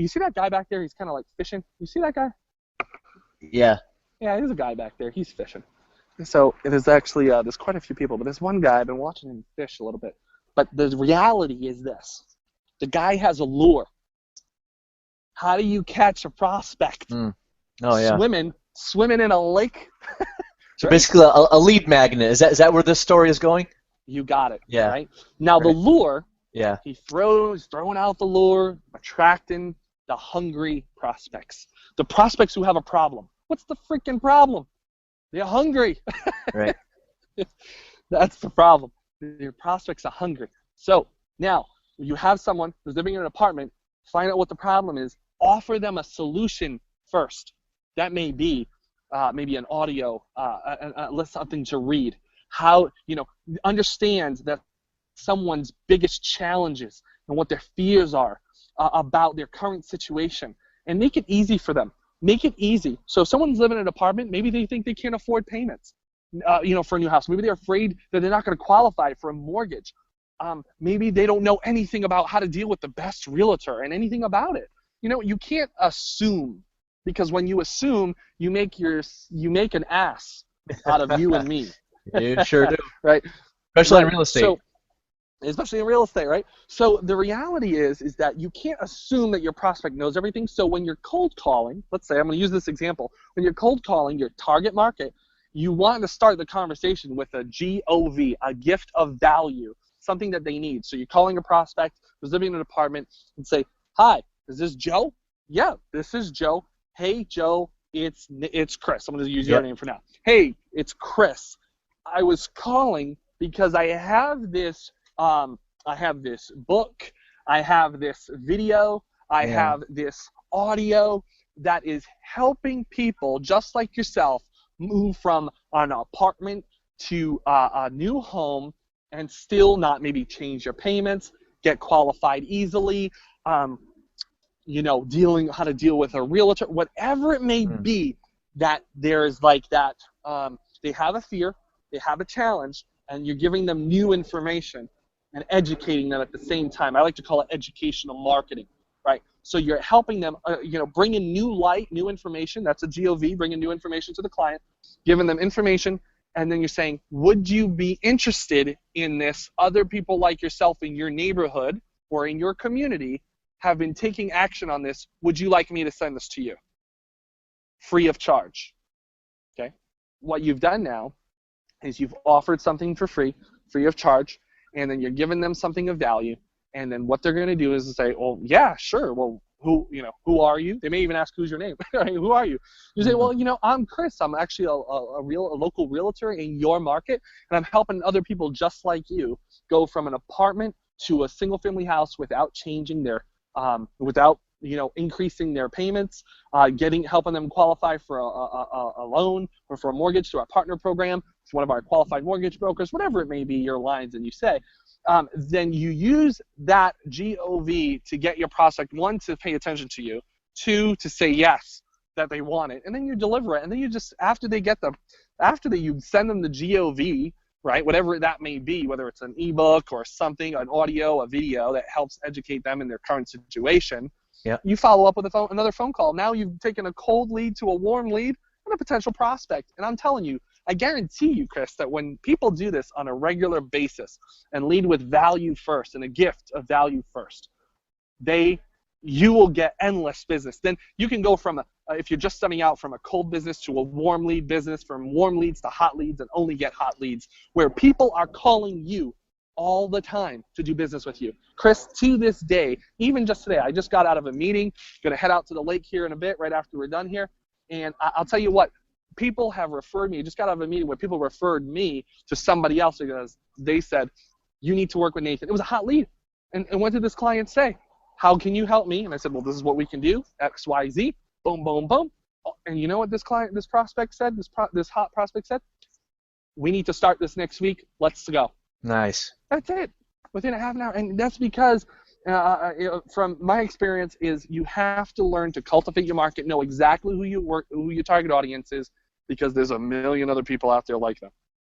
you see that guy back there? He's kind of like fishing. You see that guy? Yeah. Yeah, there's a guy back there. He's fishing. So there's actually there's quite a few people, but there's one guy. I've been watching him fish a little bit. But the reality is this: the guy has a lure. How do you catch a prospect? Mm. Oh yeah. Swimming in a lake. So Right? basically, a lead magnet. Is that where this story is going? You got it. Yeah. Right. Now the lure. Yeah. He's throwing out the lure, attracting the hungry prospects. The prospects who have a problem. What's the freaking problem? They're hungry. Right. That's the problem. Your prospects are hungry. So now you have someone who's living in an apartment. Find out what the problem is. Offer them a solution first. That may be maybe an audio, something to read. How, understand that someone's biggest challenges and what their fears are about their current situation, and make it easy for them. Make it easy. So if someone's living in an apartment, maybe they think they can't afford payments, for a new house. Maybe they're afraid that they're not going to qualify for a mortgage. Maybe they don't know anything about how to deal with the best realtor and anything about it. You can't assume, because when you assume, you make an ass out of you and me. You sure do. Right? Especially in real estate. So, especially in real estate, right? So the reality is that you can't assume that your prospect knows everything. So when you're cold calling, let's say, I'm going to use this example. When you're cold calling your target market, you want to start the conversation with a GOV, a gift of value, something that they need. So you're calling a prospect who's living in an apartment and say, "Hi, is this Joe?" "Yeah, this is Joe." "Hey, Joe, it's Chris." I'm going to use your name for now. "Hey, it's Chris. I was calling because I have this book, I have this video, I have this audio that is helping people just like yourself move from an apartment to a new home and still not maybe change your payments, get qualified easily, how to deal with a realtor, whatever it may be, that there's like that, they have a fear, they have a challenge, and you're giving them new information and educating them at the same time. I like to call it educational marketing, right? So you're helping them, bring in new light, new information. That's a GOV, bringing new information to the client, giving them information, and then you're saying, would you be interested in this? Other people like yourself in your neighborhood or in your community have been taking action on this. Would you like me to send this to you? Free of charge, okay? What you've done now is you've offered something for free of charge, and then you're giving them something of value, and then what they're going to do is say, "Well, yeah, sure. Well, who are you?" They may even ask, "Who's your name?" "Who are you?" You say, "Well, I'm Chris. I'm actually a local realtor in your market, and I'm helping other people just like you go from an apartment to a single-family house without changing their increasing their payments, helping them qualify for a loan or for a mortgage through our partner program, to one of our qualified mortgage brokers, whatever it may be, your lines, and you say, then you use that GOV to get your prospect, one, to pay attention to you, two, to say yes, that they want it, and then you deliver it, and then you just, after you send them the GOV, right, whatever that may be, whether it's an ebook or something, an audio, a video that helps educate them in their current situation, you follow up with another phone call. Now you've taken a cold lead to a warm lead and a potential prospect. And I'm telling you, I guarantee you, Chris, that when people do this on a regular basis and lead with value first and a gift of value first, you will get endless business. Then you can go from, if you're just starting out, from a cold business to a warm lead business, from warm leads to hot leads, and only get hot leads, where people are calling you all the time to do business with you. Chris, to this day, even just today, I just got out of a meeting, going to head out to the lake here in a bit, right after we're done here, and I'll tell you what, people have referred me. I just got out of a meeting where people referred me to somebody else because they said, "You need to work with Nathan." It was a hot lead. And what did this client say? "How can you help me?" And I said, "Well, this is what we can do, X, Y, Z, boom, boom, boom." And you know what this prospect said, this hot prospect said? "We need to start this next week. Let's go." Nice. That's it. Within a half an hour. And that's because, from my experience, is you have to learn to cultivate your market, know exactly who your target audience is, because there's a million other people out there like them.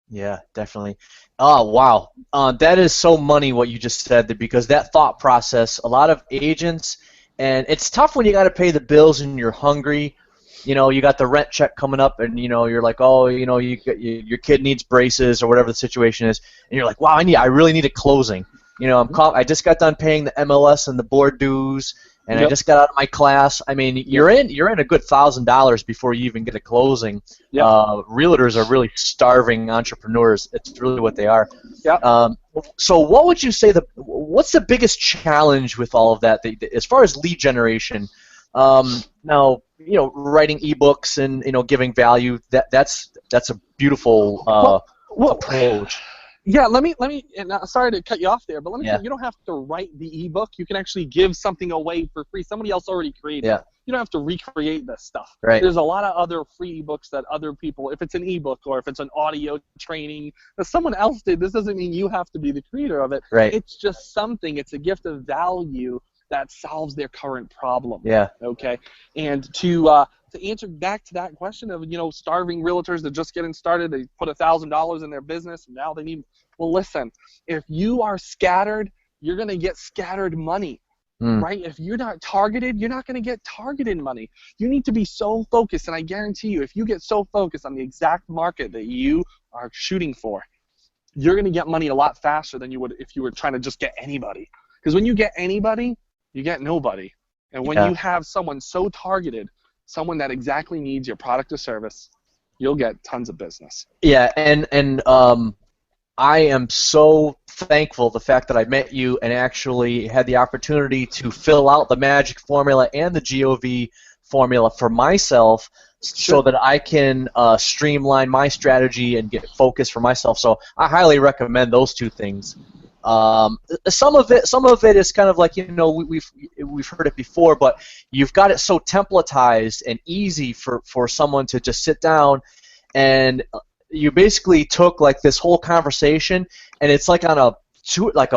Yeah, definitely. Oh, wow. That is so money what you just said there, because that thought process, a lot of agents And it's tough when you got to pay the bills and you're hungry. You know, you got the rent check coming up, and you know you're like, oh, you know, your kid needs braces or whatever the situation is, and you're like, wow, I really need a closing. You know, I just got done paying the MLS and the board dues, and I Yep. just got out of my class. I mean, Yep. you're in a good $1,000 before you even get a closing. Yep. Realtors are really starving entrepreneurs. It's really what they are. Yep. Um, so what would you say what's the biggest challenge with all of that, as far as lead generation? Now, you know, writing ebooks and, you know, giving value, that's a beautiful Well, approach. yeah, let me and sorry to cut you off there, but let me say Yeah, you don't have to write the ebook. You can actually give something away for free. Somebody else already created it. yeah, You don't have to recreate this stuff. right, There's a lot of other free ebooks that other people, if it's an ebook or if it's an audio training that someone else did, this doesn't mean you have to be the creator of it. right, It's just something, it's a gift of value that solves their current problem. yeah, Okay? And to answer back to that question of, you know, starving realtors that are just getting started, they put $1,000 in their business and now they need, well, listen, if you are scattered, you're going to get scattered money, mm, right? If you're not targeted, you're not going to get targeted money. You need to be so focused, and I guarantee you, if you get so focused on the exact market that you are shooting for, you're going to get money a lot faster than you would if you were trying to just get anybody. Because when you get anybody, you get nobody. And when yeah. you have someone so targeted, someone that exactly needs your product or service, you'll get tons of business. Yeah, and I am so thankful the fact that I met you and actually had the opportunity to fill out the magic formula and the GOV formula for myself so Sure. that I can streamline my strategy and get focus for myself. So I highly recommend those two things. Some of it is kind of like, you know, we've heard it before, but you've got it so templatized and easy for someone to just sit down and you basically took like this whole conversation and it's like on a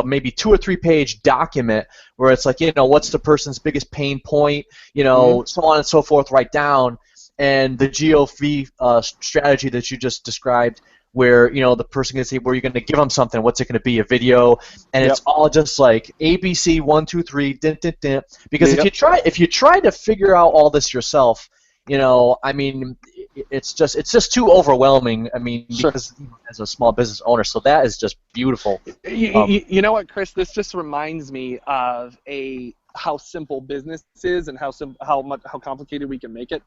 maybe 2 or 3 page document where it's like, you know, what's the person's biggest pain point, you know, so on and so forth, right down, and the GOV strategy that you just described, where, you know, the person can say, where you're going to give them something, what's it going to be, a video, and Yep. it's all just like ABC 1 2 3 din, din, din. Because Yep. if you try to figure out all this yourself, you know, I mean, it's just too overwhelming. I mean, Sure. because as a small business owner, so that is just beautiful. You, Um, you know what, Chris? This just reminds me of how simple business is and how complicated we can make it.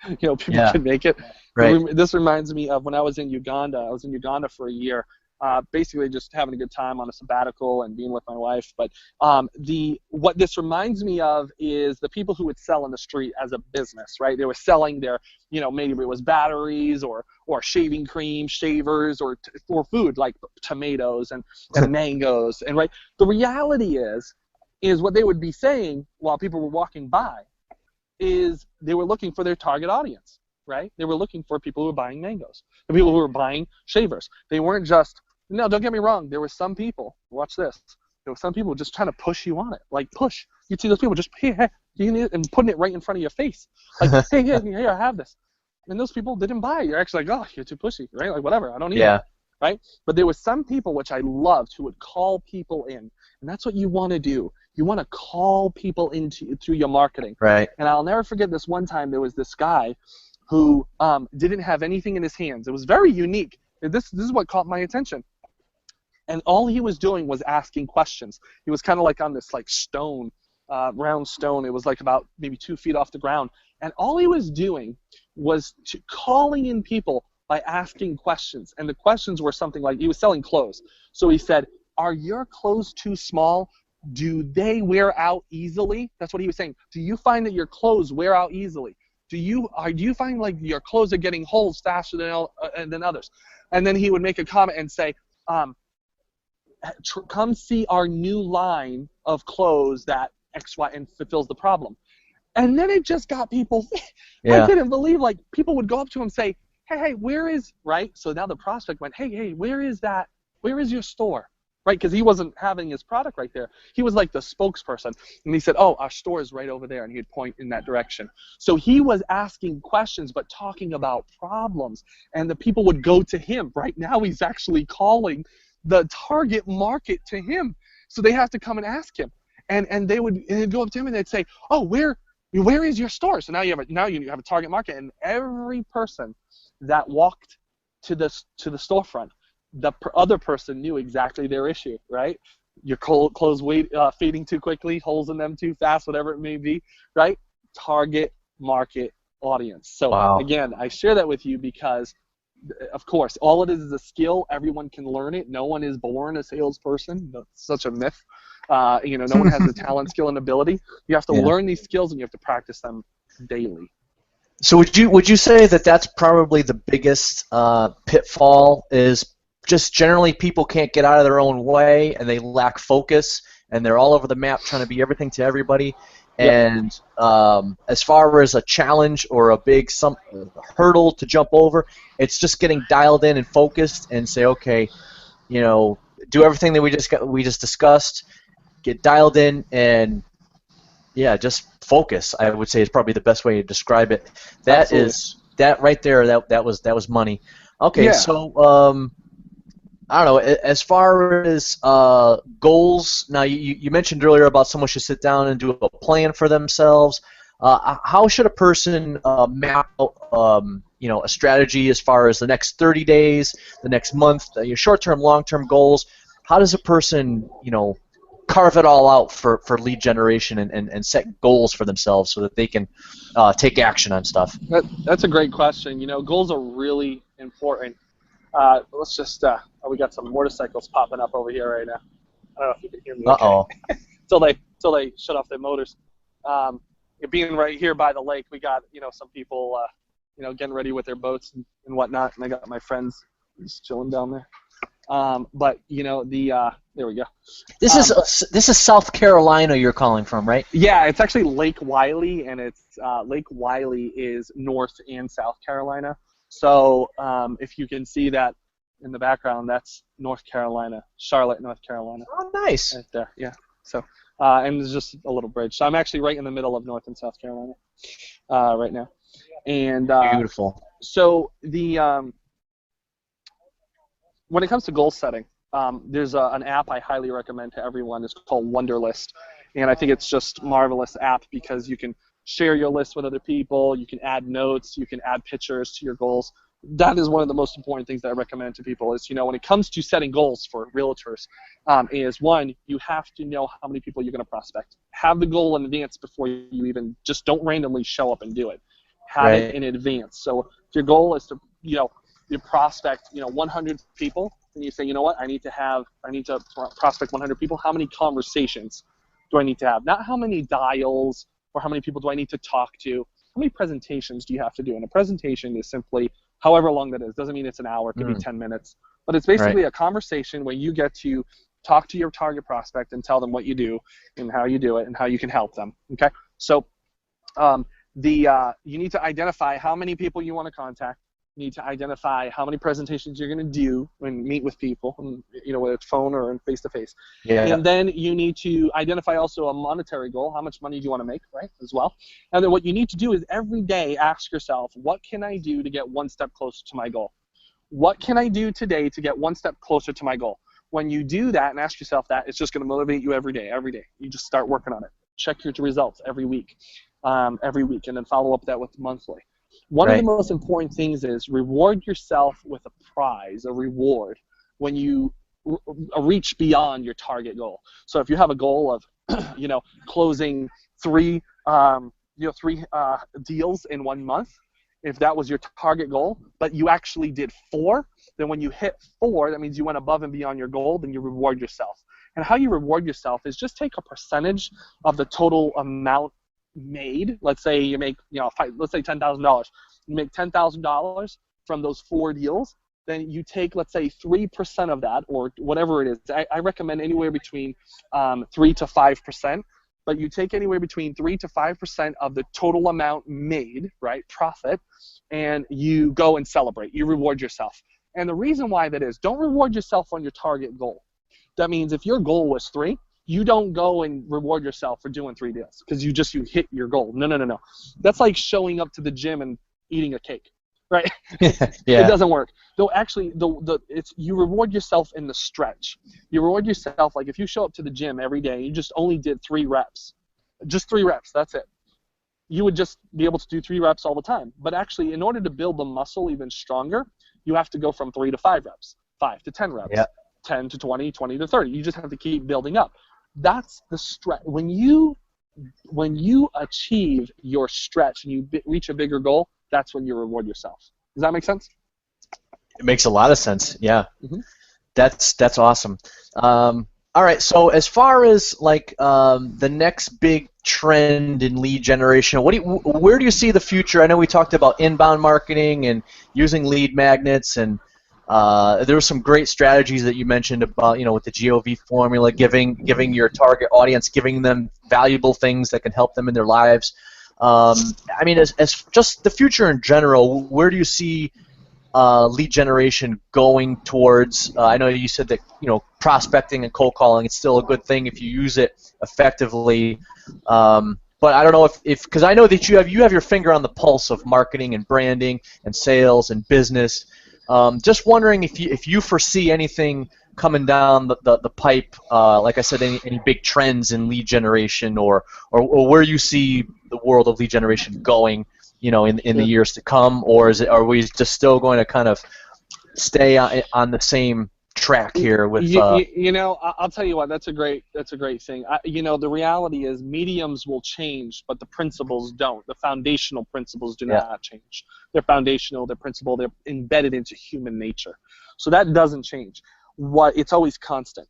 You know, people yeah, can make it. right. This reminds me of when I was in Uganda. I was in Uganda for a year, basically just having a good time on a sabbatical and being with my wife. But what this reminds me of is the people who would sell in the street as a business, right? They were selling their, you know, maybe it was batteries or shaving cream, shavers, or food like tomatoes and mangoes. And right, the reality is what they would be saying while people were walking by is they were looking for their target audience, right? They were looking for people who were buying mangoes, the people who were buying shavers. They weren't just, no, don't get me wrong, there were some people, watch this, there were some people just trying to push you on it, like push. You'd see those people just, hey, you need it, and putting it right in front of your face, like, hey, here, I have this. And those people didn't buy it. You're actually like, oh, you're too pushy, right? Like, whatever, I don't need Yeah, it, right? But there were some people, which I loved, who would call people in, and that's what you want to do. You want to call people into through your marketing. right. And I'll never forget this one time. There was this guy who didn't have anything in his hands. It was very unique. This is what caught my attention. And all he was doing was asking questions. He was kind of like on this like stone, round stone. It was like about maybe 2 feet off the ground. And all he was doing was calling in people by asking questions. And the questions were something like, he was selling clothes. So he said, are your clothes too small? Do they wear out easily? That's what he was saying. Do you find that your clothes wear out easily? Do you find like your clothes are getting holes faster than others? And then he would make a comment and say, come see our new line of clothes that X, Y, and fulfills the problem. And then it just got people, I Yeah, couldn't believe, like, people would go up to him and say, hey, where is, right? So now the prospect went, hey, where is that? Where is your store? Right, because he wasn't having his product right there. He was like the spokesperson. And he said, oh, our store is right over there. And he'd point in that direction. So he was asking questions but talking about problems. And the people would go to him. Right now he's actually calling the target market to him. So they have to come and ask him. and they'd go up to him and they'd say, oh, where is your store? So now you have a target market, and every person that walked to the storefront, the other person knew exactly their issue, right? Your clothes fading too quickly, holes in them too fast, whatever it may be, right? Target market audience. So Wow. again, I share that with you because, of course, all it is a skill. Everyone can learn it. No one is born a salesperson. That's such a myth. No one has the talent, skill, and ability. You have to Yeah. learn these skills, and you have to practice them daily. So would you say that that's probably the biggest pitfall is just generally people can't get out of their own way and they lack focus and they're all over the map trying to be everything to everybody. Yep. And as far as a challenge or a big hurdle to jump over, it's just getting dialed in and focused and say, okay, do everything that we just discussed, get dialed in, and yeah, just focus. I would say is probably the best way to describe it. Absolutely. That right there. That was money. Okay, Yeah. so I don't know. As far as goals, now you mentioned earlier about someone should sit down and do a plan for themselves. How should a person map out a strategy as far as the next 30 days, the next month, your short-term, long-term goals? How does a person carve it all out for lead generation and set goals for themselves so that they can take action on stuff? That's a great question. Goals are really important. Let's just, we got some motorcycles popping up over here right now. I don't know if you can hear me okay. Uh-oh. Till they shut off their motors. Being right here by the lake, we got, some people, getting ready with their boats and whatnot, and I got my friends just chilling down there. But, there we go. This is South Carolina you're calling from, right? Yeah, it's actually Lake Wiley, and it's Lake Wiley is North and South Carolina. So if you can see that in the background, that's North Carolina, Charlotte, North Carolina. Oh, nice. Right there, yeah. So and there's just a little bridge. So I'm actually right in the middle of North and South Carolina right now. And Beautiful. so when it comes to goal setting, there's an app I highly recommend to everyone. It's called Wunderlist, and I think it's just marvelous app because you can share your list with other people, you can add notes, you can add pictures to your goals. That is one of the most important things that I recommend to people is, when it comes to setting goals for realtors, is one, you have to know how many people you're going to prospect. Have the goal in advance before you even, just don't randomly show up and do it. Have it in advance. So if your goal is to, you prospect, 100 people, and you say, you know what, I need to prospect 100 people. How many conversations do I need to have? Not how many dials or how many people do I need to talk to. How many presentations do you have to do? And a presentation is simply however long that is. Doesn't mean it's an hour. It could be 10 minutes. But it's basically a conversation where you get to talk to your target prospect and tell them what you do and how you do it and how you can help them. Okay? So you need to identify how many people you want to contact. You need to identify how many presentations you're going to do and meet with people, and, whether it's phone or face-to-face. Yeah. And then you need to identify also a monetary goal. How much money do you want to make, right, as well? And then what you need to do is every day ask yourself, what can I do to get one step closer to my goal? What can I do today to get one step closer to my goal? When you do that and ask yourself that, it's just going to motivate you every day. Every day. You just start working on it. Check your results every week, and then follow up that with monthly. One of the most important things is reward yourself with a prize, a reward, when you reach beyond your target goal. So if you have a goal of, closing three deals in 1 month, if that was your target goal, but you actually did 4, then when you hit 4, that means you went above and beyond your goal, then you reward yourself. And how you reward yourself is just take a percentage of the total amount made. Let's say you make, let's say $10,000. You make $10,000 from those 4 deals. Then you take, let's say, 3% of that, or whatever it is. I recommend anywhere between 3 to 5%. But you take anywhere between 3 to 5% of the total amount made, right, profit, and you go and celebrate. You reward yourself. And the reason why that is, don't reward yourself on your target goal. That means if your goal was 3, you don't go and reward yourself for doing 3 deals because you hit your goal. No. That's like showing up to the gym and eating a cake, right? It Yeah. doesn't work. Though actually, it's you reward yourself in the stretch. You reward yourself like if you show up to the gym every day, and you just only did 3 reps, just 3 reps. That's it. You would just be able to do 3 reps all the time. But actually, in order to build the muscle even stronger, you have to go from 3 to 5 reps, 5 to 10 reps, Yeah. 10 to 20, 20 to 30. You just have to keep building up. That's the stretch. When you achieve your stretch and you reach a bigger goal, that's when you reward yourself. Does that make sense? It makes a lot of sense. Yeah. Mm-hmm. That's awesome. All right, so as far as like the next big trend in lead generation, where do you see the future? I know we talked about inbound marketing and using lead magnets, and there were some great strategies that you mentioned about, with the GOV formula, giving your target audience, giving them valuable things that can help them in their lives. I mean, as just the future in general, where do you see lead generation going towards? I know you said that prospecting and cold calling, it's still a good thing if you use it effectively. But I don't know if because I know that you have your finger on the pulse of marketing and branding and sales and business. Just wondering if you foresee anything coming down the pipe, like I said, any big trends in lead generation, or where you see the world of lead generation going, in the years to come, or are we just still going to kind of stay on the same track here with? I'll tell you what. That's a great thing. The reality is mediums will change, but the principles don't. The foundational principles do not change. They're foundational. They're principle. They're embedded into human nature, so that doesn't change. It's always constant.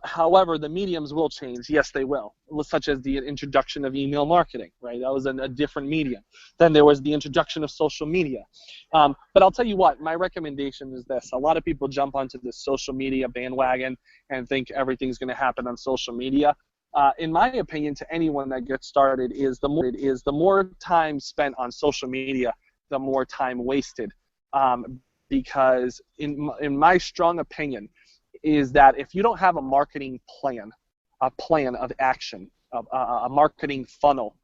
However, the mediums will change. Yes, they will, such as the introduction of email marketing, right? That was a different medium. Then there was the introduction of social media. But I'll tell you what, my recommendation is this. A lot of people jump onto this social media bandwagon and think everything's going to happen on social media. In my opinion, to anyone that gets started, is the more time spent on social media, the more time wasted. Because in my strong opinion, is that if you don't have a marketing plan, a plan of action, a marketing funnel,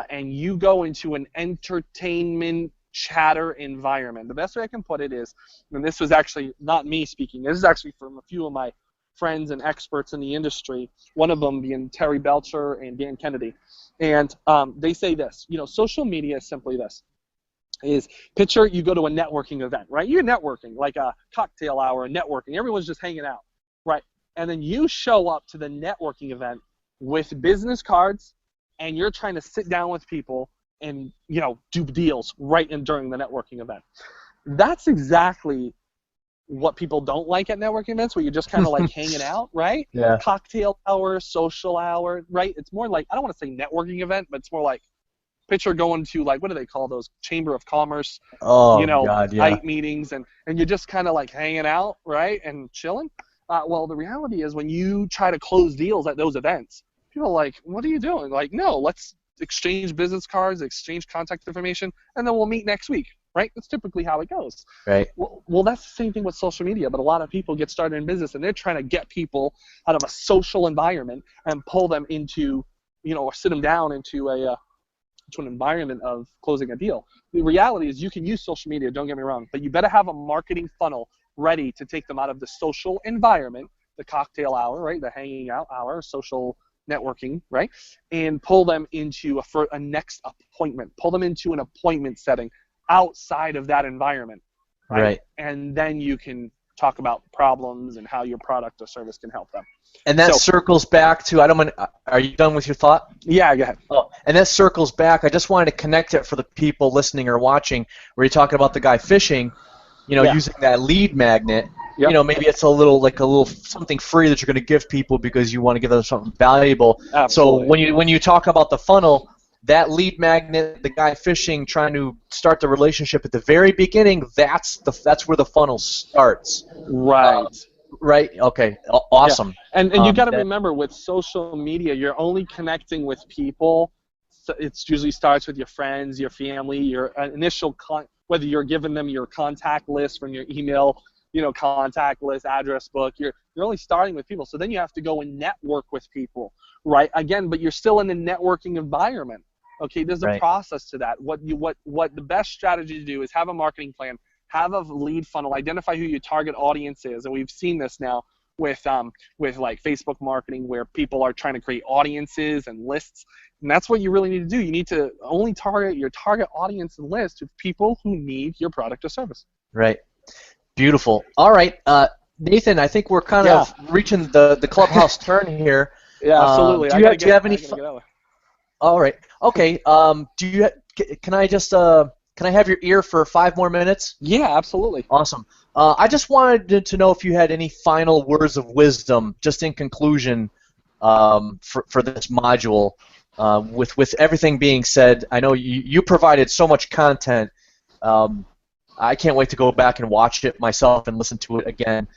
and you go into an entertainment chatter environment, the best way I can put it is, and this was actually not me speaking, this is actually from a few of my friends and experts in the industry, one of them being Terry Belcher and Dan Kennedy, and they say this, social media is simply this. Is picture you go to a networking event, right? You're networking, like a cocktail hour, networking. Everyone's just hanging out, right? And then you show up to the networking event with business cards, and you're trying to sit down with people and do deals right during the networking event. That's exactly what people don't like at networking events, where you're just kind of like hanging out, right? Yeah. Cocktail hour, social hour, right? It's more like, I don't want to say networking event, but it's more like picture going to, like, what do they call those, Chamber of Commerce, God, yeah. night meetings, and you're just kind of like hanging out, right, and chilling. Well, the reality is when you try to close deals at those events, people are like, what are you doing? Like, no, let's exchange business cards, exchange contact information, and then we'll meet next week, right? That's typically how it goes. Right. Well, that's the same thing with social media, but a lot of people get started in business, and they're trying to get people out of a social environment and pull them into, or sit them down into an environment of closing a deal. The reality is you can use social media, don't get me wrong, but you better have a marketing funnel ready to take them out of the social environment, the cocktail hour, right, the hanging out hour, social networking, right, and pull them into a next appointment, pull them into an appointment setting outside of that environment, right? And then you can talk about problems and how your product or service can help them. And that circles back to, are you done with your thought? Yeah, go ahead. Oh, and that circles back, I just wanted to connect it for the people listening or watching, where you're talking about the guy fishing, using that lead magnet. Yep. Maybe it's a little something free that you're going to give people because you want to give them something valuable. Absolutely. So when you talk about the funnel, that lead magnet, the guy fishing, trying to start the relationship at the very beginning, that's where the funnel starts. Right. Right. Okay. Awesome. Yeah. And you got to remember, with social media, you're only connecting with people. So it usually starts with your friends, your family, your initial whether you're giving them your contact list from your email, contact list, address book. You're only starting with people. So then you have to go and network with people, right? Again, but you're still in a networking environment, Okay, there's a Right. process to that. What the best strategy to do is have a marketing plan, have a lead funnel, identify who your target audience is, and we've seen this now with like Facebook marketing where people are trying to create audiences and lists, and that's what you really need to do. You need to only target your target audience and list of people who need your product or service. Right. Beautiful. All right, Nathan, I think we're kind Yeah. of reaching the clubhouse turn here. Yeah, absolutely. Do you have any? I gotta get out. All right. Okay. Do you? Can I just? Can I have your ear for 5 more minutes? Yeah, absolutely. Awesome. I just wanted to know if you had any final words of wisdom, just in conclusion, for this module. With everything being said, I know you provided so much content. I can't wait to go back and watch it myself and listen to it again.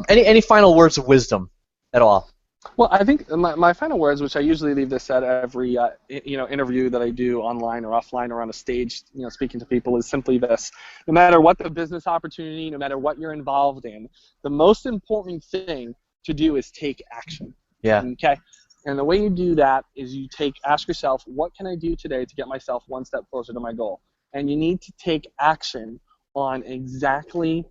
Any final words of wisdom at all? Well, I think my final words, which I usually leave this at every interview that I do online or offline or on a stage, speaking to people, is simply this: no matter what the business opportunity, no matter what you're involved in, the most important thing to do is take action. Yeah. Okay. And the way you do that is you ask yourself, what can I do today to get myself one step closer to my goal? And you need to take action on exactly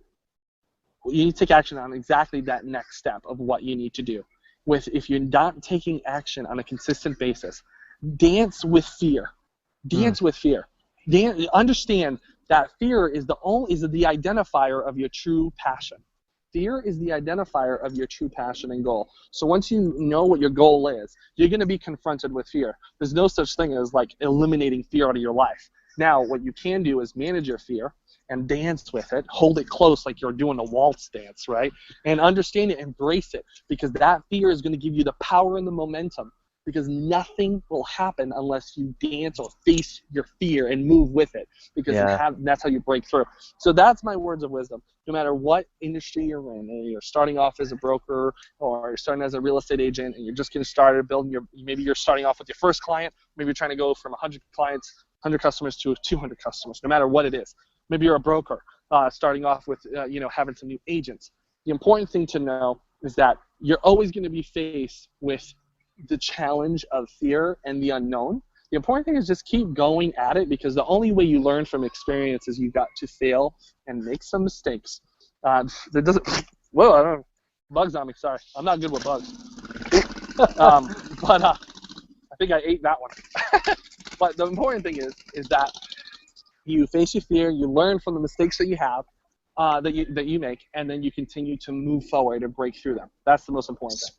that next step of what you need to do. If you're not taking action on a consistent basis, dance with fear. Dance with fear. Understand that fear is the identifier of your true passion. Fear is the identifier of your true passion and goal. So once you know what your goal is, you're going to be confronted with fear. There's no such thing as like eliminating fear out of your life. Now, what you can do is manage your fear and dance with it, hold it close like you're doing a waltz dance, right? And understand it, embrace it, because that fear is going to give you the power and the momentum, because nothing will happen unless you dance or face your fear and move with it, because that's how you break through. So that's my words of wisdom. No matter what industry you're in, and you're starting off as a broker or you're starting as a real estate agent and you're just getting started building maybe you're starting off with your first client, maybe you're trying to go from 100 customers to 200 customers, no matter what it is. Maybe you're a broker starting off with having some new agents. The important thing to know is that you're always going to be faced with the challenge of fear and the unknown. The important thing is just keep going at it, because the only way you learn from experience is you've got to fail and make some mistakes. That doesn't. Whoa! I don't know. Bugs on me. Sorry, I'm not good with bugs. But I think I ate that one. But the important thing is that you face your fear, you learn from the mistakes that you have, that you make, and then you continue to move forward and break through them. That's the most important thing.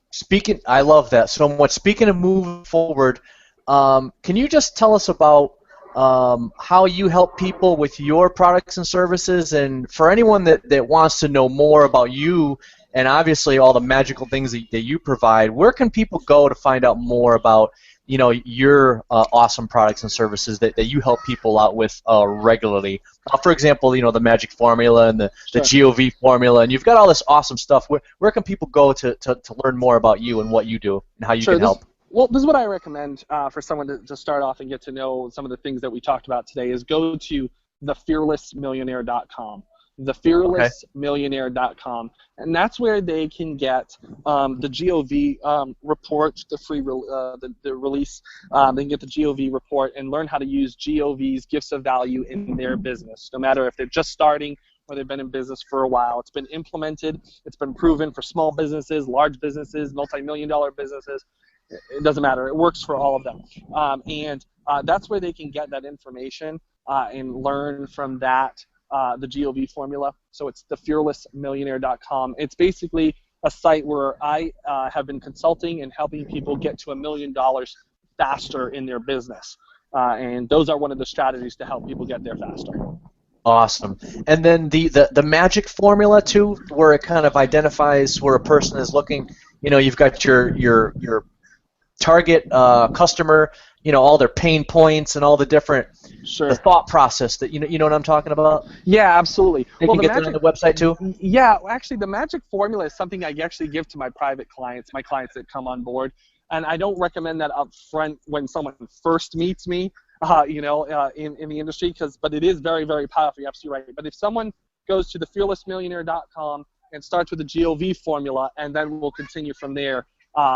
I love that so much. Speaking of moving forward, can you just tell us about how you help people with your products and services? And for anyone that wants to know more about you and obviously all the magical things that you provide, where can people go to find out more about your awesome products and services that you help people out with regularly? For example, the magic formula and the GOV formula, and you've got all this awesome stuff. Where can people go to learn more about you and what you do and how you can help? Well, this is what I recommend for someone to start off and get to know some of the things that we talked about today, is go to thefearlessmillionaire.com. Thefearlessmillionaire.com, and that's where they can get the GOV report, the free the release. They can get the GOV report and learn how to use GOV's gifts of value in their business, no matter if they're just starting or they've been in business for a while. It's been implemented. It's been proven for small businesses, large businesses, multi-million-dollar businesses. It doesn't matter. It works for all of them. And that's where they can get that information and learn from that. The GOV formula. So it's thefearlessmillionaire.com. It's basically a site where I have been consulting and helping people get to $1 million faster in their business. And those are one of the strategies to help people get there faster. Awesome. And then the magic formula too, where it kind of identifies where a person is looking. You've got your target customer, all their pain points and all the different the thought process that you know what I'm talking about. Yeah, absolutely. They can get that on the website too. Yeah, actually, the magic formula is something I actually give to my private clients, my clients that come on board, and I don't recommend that up front when someone first meets me, in the industry, but it is very, very powerful. You're absolutely right. But if someone goes to thefearlessmillionaire.com and starts with the GOV formula, and then we'll continue from there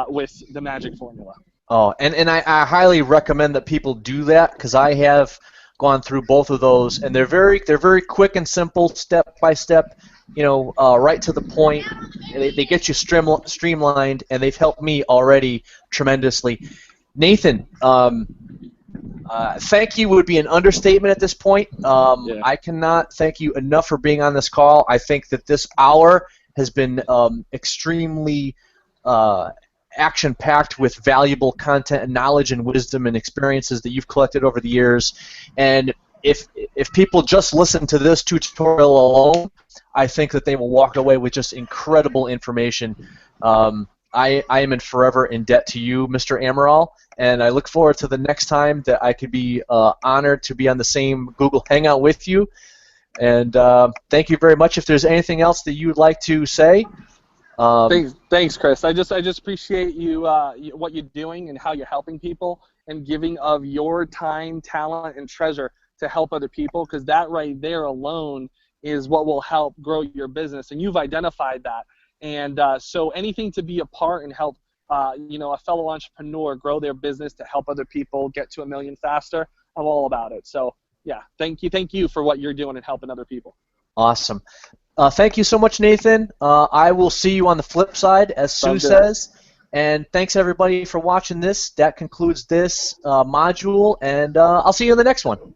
with the magic formula. Oh, and I highly recommend that people do that because I have gone through both of those, and they're very quick and simple, step by step, right to the point. They get you streamlined, and they've helped me already tremendously. Nathan, thank you would be an understatement at this point. Yeah. I cannot thank you enough for being on this call. I think that this hour has been extremely action-packed with valuable content and knowledge and wisdom and experiences that you've collected over the years. And if people just listen to this tutorial alone, I think that they will walk away with just incredible information. I am forever in debt to you, Mr. Amaral, and I look forward to the next time that I could be honored to be on the same Google Hangout with you. And thank you very much. If there's anything else that you'd like to say. Thanks, Chris. I just appreciate you, what you're doing and how you're helping people and giving of your time, talent, and treasure to help other people, because that right there alone is what will help grow your business, and you've identified that. And so anything to be a part and help, a fellow entrepreneur grow their business to help other people get to $1 million faster, I'm all about it. So yeah, thank you for what you're doing and helping other people. Awesome. Thank you so much, Nathan. I will see you on the flip side, as Sue says. And thanks, everybody, for watching this. That concludes this module, and I'll see you in the next one.